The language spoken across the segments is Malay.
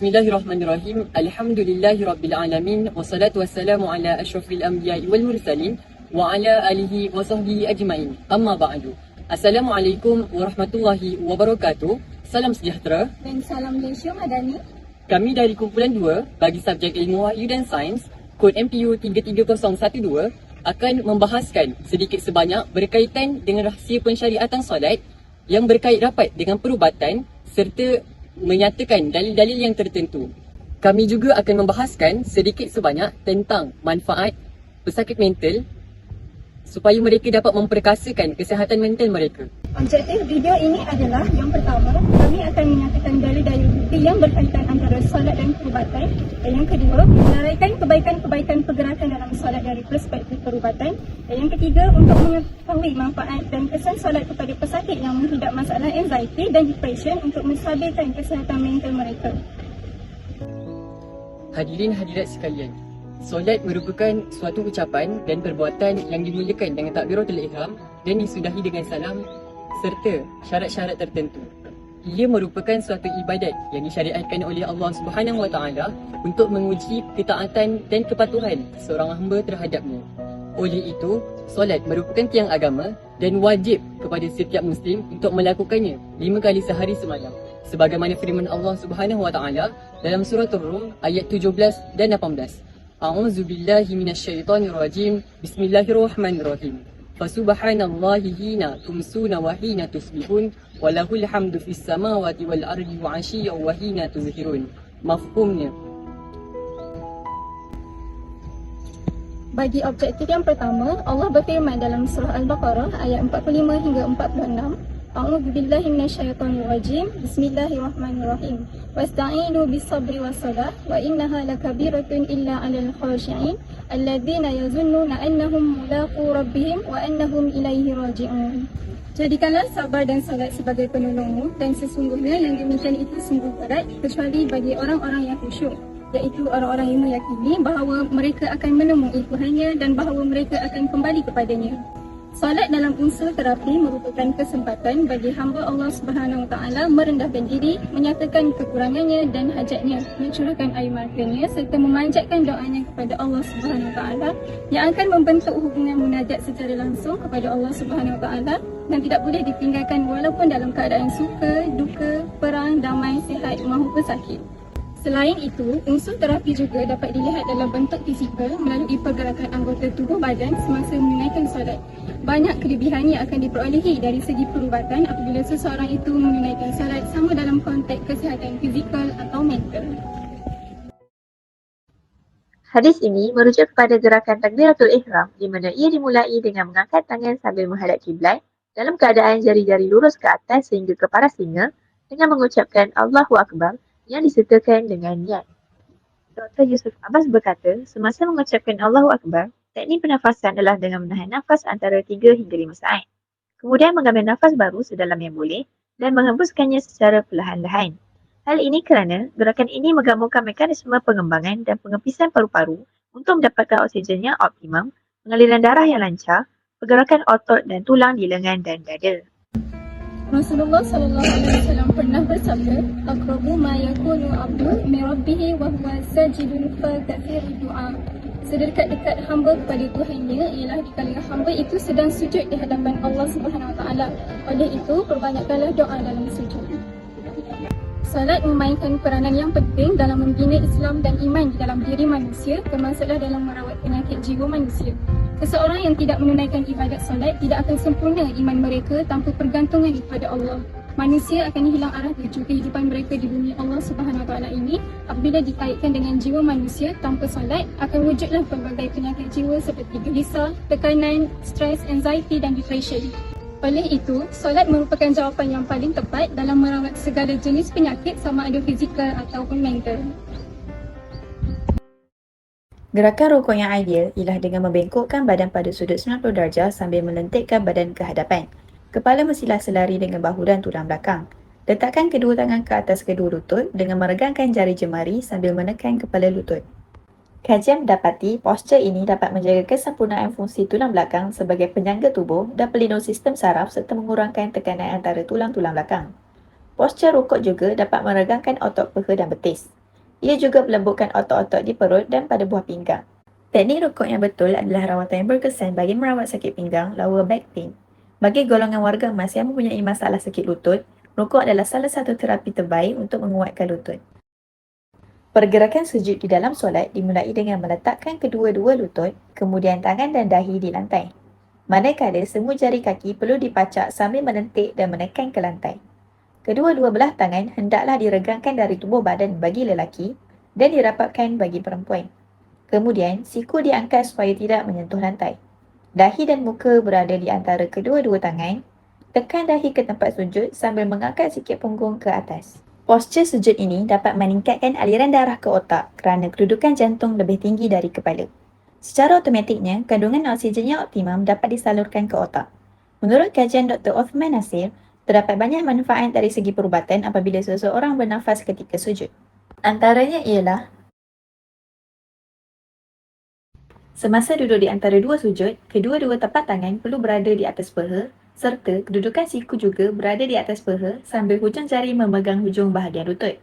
Bismillahirrahmanirrahim. Alhamdulillahirabbilalamin wassalatu wassalamu ala asyrafil anbiya'i wal mursalin wa ala alihi wa sahbihi ajmain. Amma ba'du. Assalamualaikum warahmatullahi wabarakatuh. Salam sejahtera Dan salam Malaysia Madani. Kami dari kumpulan 2 bagi subjek ilmu wahyu dan sains, kod MPU 33012 akan membahaskan sedikit sebanyak berkaitan dengan rahsia pensyariatan solat yang berkait rapat dengan perubatan serta menyatakan dalil-dalil yang tertentu. Kami juga akan membahaskan sedikit sebanyak tentang manfaat pesakit mental supaya mereka dapat memperkasakan kesihatan mental mereka. Objektif video ini adalah yang pertama, kami akan menyatakan dalil-dalil bukti yang berkaitan antara solat dan perubatan. Dan yang kedua, meneraikan kebaikan-kebaikan pergerakan dalam solat dari perspektif perubatan. Dan yang ketiga, untuk mengetahui manfaat dan kesan solat kepada pesakit yang menghidap masalah anxiety dan depression untuk menstabilkan kesihatan mental mereka. Hadirin hadirat sekalian, solat merupakan suatu ucapan dan perbuatan yang dimulakan dengan takbiratul ihram dan disudahi dengan salam serta syarat-syarat tertentu. Ia merupakan suatu ibadat yang disyariatkan oleh Allah Subhanahu Wa Taala untuk menguji ketaatan dan kepatuhan seorang hamba terhadapnya. Oleh itu, solat merupakan tiang agama dan wajib kepada setiap muslim untuk melakukannya 5 kali sehari semalam. Sebagaimana firman Allah Subhanahu Wa Taala dalam surah Ar-Rum ayat 17 dan 18. A'udzubillahi minasyaitonirrajim. Bismillahirrahmanirrahim. Fasubhanallahi hina tumsuna wa hina tusbihun wa lahul hamdu fis samawati wal ardi wa 'ashiyyan wa hina tuzhirun. Mafhumnya, Bagi objektif yang pertama, Allah berfirman dalam surah Al-Baqarah ayat 45 hingga 46. A'udzubillahi minasyaitonirrajim. Bismillahirrahmanirrahim. Wasta'inu bis-sabri was-salah wa innaha lakabiratun illa 'alal khashi'in alladzina yazunnuna annahum mulaqu rabbihim wa annahum ilaihi raji'un. Jadikanlah sabar dan salat sebagai penolongmu, dan sesungguhnya yang demikian itu sungguh berat kecuali bagi orang-orang yang khusyuk, iaitu orang-orang yang meyakini bahawa mereka akan menemui Tuhannya dan bahawa mereka akan kembali kepadanya. Solat dalam unsur terapi merupakan kesempatan bagi hamba Allah Subhanahu Wa Taala merendahkan diri, menyatakan kekurangannya dan hajatnya, mencurahkan air matanya serta memanjatkan doanya kepada Allah Subhanahu Wa Taala yang akan membentuk hubungan munajat secara langsung kepada Allah Subhanahu Wa Taala dan tidak boleh ditinggalkan walaupun dalam keadaan suka, duka, perang, damai, sihat maupun sakit. Selain itu, unsur terapi juga dapat dilihat dalam bentuk fizikal melalui pergerakan anggota tubuh badan semasa menunaikan solat. Banyak kelebihan yang akan diperolehi dari segi perubatan apabila seseorang itu menunaikan solat sama dalam konteks kesihatan fizikal atau mental. Hadis ini merujuk kepada gerakan takbiratul ihram di mana ia dimulai dengan mengangkat tangan sambil menghadap kiblat dalam keadaan jari-jari lurus ke atas sehingga ke paras telinga dengan mengucapkan Allahu Akbar yang disertakan dengan niat. Dr. Yusuf Abbas berkata, semasa mengucapkan Allahu Akbar, teknik pernafasan adalah dengan menahan nafas antara 3 hingga 5 saat. Kemudian mengambil nafas baru sedalam yang boleh dan menghembuskannya secara perlahan-lahan. Hal ini kerana gerakan ini menggabungkan mekanisme pengembangan dan pengepisan paru-paru untuk mendapatkan oksigen yang optimum, pengaliran darah yang lancar, pergerakan otot dan tulang di lengan dan dada. Rasulullah SAW pernah bersabda, "Aqrabu ma yakunu 'abdu min rabbih wa huwa sajidun fa kathiru du'a." Sedekat-dekat hamba kepada Tuhannya ialah dikala hamba itu sedang sujud di hadapan Allah Subhanahu Wa Taala. Oleh itu, perbanyakkanlah doa dalam sujud. Salat memainkan peranan yang penting dalam membina Islam dan iman di dalam diri manusia, termasuklah dalam merawat penyakit jiwa manusia. Seseorang yang tidak menunaikan ibadat solat tidak akan sempurna iman mereka tanpa pergantungan kepada Allah. Manusia akan hilang arah tuju kehidupan mereka di bumi Allah Subhanahu Wa Taala ini apabila dikaitkan dengan jiwa manusia tanpa solat, akan wujudlah pelbagai penyakit jiwa seperti gelisah, tekanan, stres, anxiety dan depression. Oleh itu, solat merupakan jawapan yang paling tepat dalam merawat segala jenis penyakit sama ada fizikal ataupun mental. Gerakan rukuk yang ideal ialah dengan membengkokkan badan pada sudut 90 darjah sambil melentikkan badan ke hadapan. Kepala mestilah selari dengan bahu dan tulang belakang. Letakkan kedua tangan ke atas kedua lutut dengan meregangkan jari jemari sambil menekan kepala lutut. Kajian mendapati postur ini dapat menjaga kesempurnaan fungsi tulang belakang sebagai penyangga tubuh dan pelindung sistem saraf serta mengurangkan tekanan antara tulang-tulang belakang. Postur rukuk juga dapat meregangkan otot peha dan betis. Ia juga melembutkan otot-otot di perut dan pada buah pinggang. Teknik rukuk yang betul adalah rawatan yang berkesan bagi merawat sakit pinggang, lower back pain. Bagi golongan warga emas yang mempunyai masalah sakit lutut, rukuk adalah salah satu terapi terbaik untuk menguatkan lutut. Pergerakan sujud di dalam solat dimulai dengan meletakkan kedua-dua lutut, kemudian tangan dan dahi di lantai. Manakala semua jari kaki perlu dipacak sambil menentik dan menekan ke lantai. Kedua-dua belah tangan hendaklah diregangkan dari tubuh badan bagi lelaki dan dirapatkan bagi perempuan. Kemudian, siku diangkat supaya tidak menyentuh lantai. Dahi dan muka berada di antara kedua-dua tangan. Tekan dahi ke tempat sujud sambil mengangkat sikit punggung ke atas. Postur sujud ini dapat meningkatkan aliran darah ke otak kerana kedudukan jantung lebih tinggi dari kepala. Secara automatiknya, kandungan oksigen yang optimum dapat disalurkan ke otak. Menurut kajian Dr. Othman Nasir, terdapat banyak manfaat dari segi perubatan apabila seseorang bernafas ketika sujud. Antaranya ialah semasa duduk di antara dua sujud, kedua-dua tapak tangan perlu berada di atas paha serta kedudukan siku juga berada di atas paha sambil hujung jari memegang hujung bahagian lutut.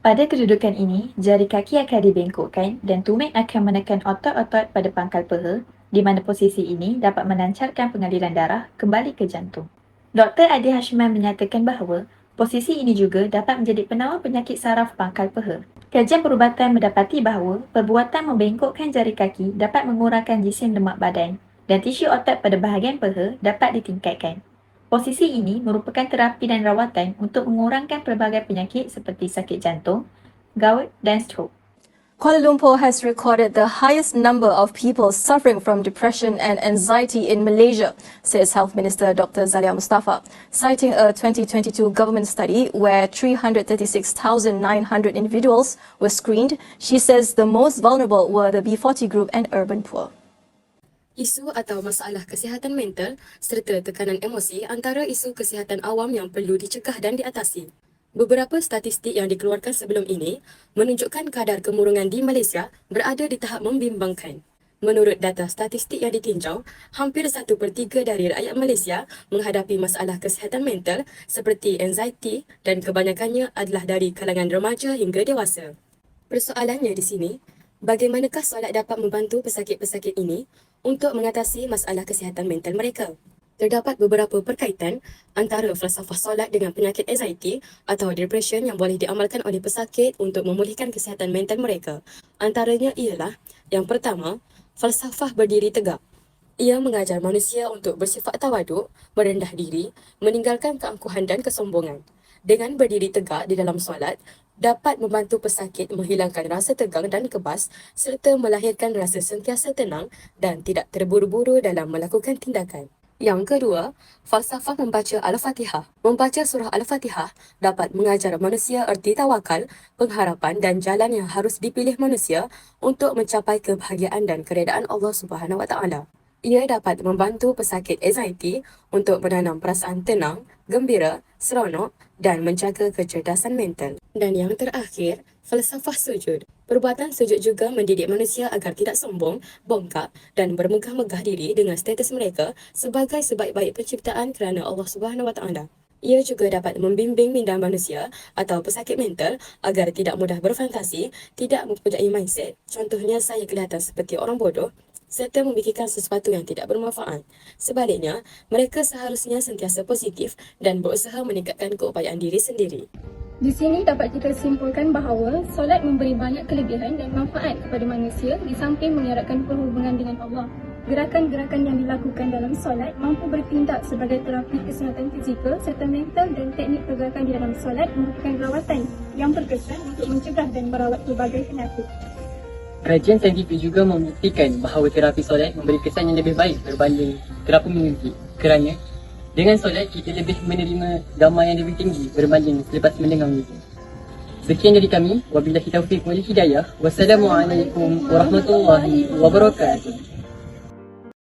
Pada kedudukan ini, jari kaki akan dibengkokkan dan tumit akan menekan otot-otot pada pangkal paha di mana posisi ini dapat melancarkan pengaliran darah kembali ke jantung. Dr. Adi Hashman menyatakan bahawa posisi ini juga dapat menjadi penawar penyakit saraf pangkal paha. Kajian perubatan mendapati bahawa perbuatan membengkokkan jari kaki dapat mengurangkan jisim lemak badan dan tisu otot pada bahagian paha dapat ditingkatkan. Posisi ini merupakan terapi dan rawatan untuk mengurangkan pelbagai penyakit seperti sakit jantung, gout dan stroke. Kuala Lumpur has recorded the highest number of people suffering from depression and anxiety in Malaysia, says Health Minister Dr. Zalia Mustafa. Citing a 2022 government study where 336,900 individuals were screened, she says the most vulnerable were the B40 group and urban poor. Isu atau masalah kesihatan mental serta tekanan emosi antara isu kesihatan awam yang perlu dicegah dan diatasi. Beberapa statistik yang dikeluarkan sebelum ini menunjukkan kadar kemurungan di Malaysia berada di tahap membimbangkan. Menurut data statistik yang ditinjau, hampir 1/3 dari rakyat Malaysia menghadapi masalah kesihatan mental seperti anxiety dan kebanyakannya adalah dari kalangan remaja hingga dewasa. Persoalannya di sini, bagaimanakah solat dapat membantu pesakit-pesakit ini untuk mengatasi masalah kesihatan mental mereka? Terdapat beberapa perkaitan antara falsafah solat dengan penyakit anxiety atau depression yang boleh diamalkan oleh pesakit untuk memulihkan kesihatan mental mereka. Antaranya ialah, yang pertama, falsafah berdiri tegak. Ia mengajar manusia untuk bersifat tawaduk, merendah diri, meninggalkan keangkuhan dan kesombongan. Dengan berdiri tegak di dalam solat, dapat membantu pesakit menghilangkan rasa tegang dan kebas serta melahirkan rasa sentiasa tenang dan tidak terburu-buru dalam melakukan tindakan. Yang kedua, falsafah membaca Al-Fatihah. Membaca surah Al-Fatihah dapat mengajar manusia erti tawakal, pengharapan dan jalan yang harus dipilih manusia untuk mencapai kebahagiaan dan keredaan Allah Subhanahu Wa Taala. Ia dapat membantu pesakit anxiety untuk menanam perasaan tenang, gembira, seronok dan menjaga kecerdasan mental. Dan yang terakhir, falsafah sujud. Perbuatan sujud juga mendidik manusia agar tidak sombong, bongkak dan bermegah-megah diri dengan status mereka sebagai sebaik-baik penciptaan kerana Allah Subhanahu Wa Taala. Ia juga dapat membimbing minda manusia atau pesakit mental agar tidak mudah berfantasi, tidak mempunyai mindset, contohnya saya kelihatan seperti orang bodoh, serta memikirkan sesuatu yang tidak bermanfaat. Sebaliknya, mereka seharusnya sentiasa positif dan berusaha meningkatkan keupayaan diri sendiri. Di sini dapat kita simpulkan bahawa solat memberi banyak kelebihan dan manfaat kepada manusia di samping mengeratkan perhubungan dengan Allah. Gerakan-gerakan yang dilakukan dalam solat mampu bertindak sebagai terapi kesihatan fizikal serta mental dan teknik pergerakan di dalam solat merupakan rawatan yang berkesan untuk mencegah dan merawat pelbagai penyakit. Kajian saintifik juga membuktikan bahawa terapi solat memberi kesan yang lebih baik berbanding terapi mimpi kerana dengan solat kita lebih menerima damai yang lebih tinggi berbanding selepas mendengar muzik. Sekian dari kami, wabillahi taufiq wal hidayah. Wassalamualaikum warahmatullahi wabarakatuh.